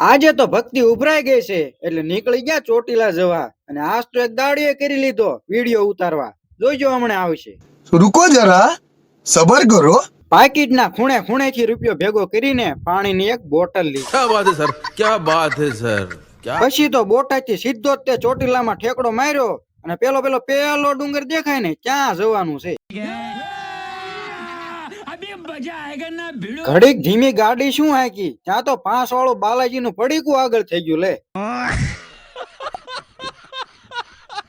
આજે તો ભક્તિ ઉભરાઈ ગઈ છે એટલે નીકળી ગયા ચોટીલા જવા અને આજ તો એક દાડીએ કરી લીધો વિડીયો ઉતારવા. જોઈજો હમણાં આવશે. रुको जरा सबर करो. પાકીટના ખૂણે ખૂણેથી રૂપિયો ભેગો કરીને પાણીની એક બોટલ લીધી. क्या बात है सर, क्या बात है सर, क्या પછી તો બોટાદથી સીધો જ તે ચોટીલામાં ઠેકડો માર્યો અને પેલો ડુંગર દેખાય ને ક્યાં જવાનું છે. ઘડીક ધીમી ગાડી શું હાકી ત્યાં તો 5 વાળું બાલાજીનું પડીકું આગળ થઈ ગયું લે.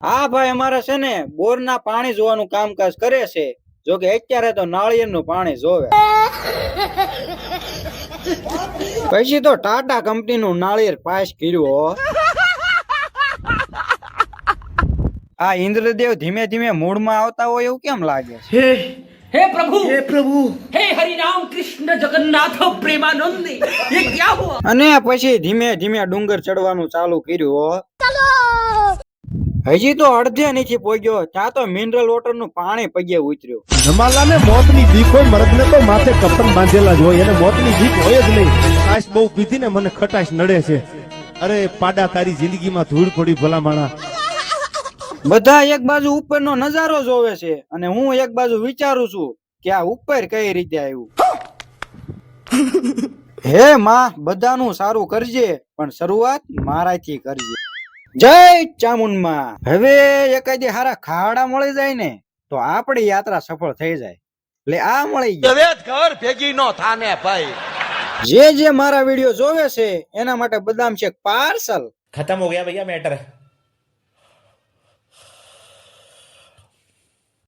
હા ભાઈ અમારે છે ને બોરના પાણી જોવાનું કામકાજ કરે છે. જો કે અત્યારે તો નાળિયેરનું પાણી જોવે. પછી તો ટાટા કંપનીનું નાળિયેર પાસ કર્યું. આ ઇન્દ્રદેવ ધીમે ધીમે મૂળમાં આવતા હોય એવું કેમ લાગે છે? हे प्रभु हे हरि राम कृष्ण जगन्नाथ प्रेमानंद ये क्या हुआ। અને પછી ધીમે ધીમે ડુંગર ચડવાનું ચાલુ કર્યું. હજી તો અડધે નથી પહોંચ્યો ત્યાં તો મિનરલ વોટર નું પાણી પગે ઉતર્યું. જમાલાને મોતની બીક હોય, મરદને તો માથે કફન બાંધેલા જ હોય, એને મોતની બીક હોય જ નહીં. ખાસ બહુ પીધી ને મને ખટાશ નડે છે. અરે પાડા તારી જિંદગીમાં ધૂળ પડી ભલા માણા. બધા એક બાજુ ઉપરનો નજારો જોવે છે અને હું એક બાજુ વિચારું છું કે આ ઉપર કઈ રીતે આવ્યું. હે માં બધાનું સારું કરજે પણ શરૂઆત મારાથી કરજે. જય ચામુંડમાં. હવે એકાદી હારા ખાડા મળી જાય ને તો આપણી યાત્રા સફળ થઈ જાય. એટલે આ મળી ગયા. ઘર ભેગી નો થાને ભાઈ. જે મારા વિડીયો જોવે છે એના માટે બદામ શેક પાર્સલ. खत्म हो गया भैया मैटर.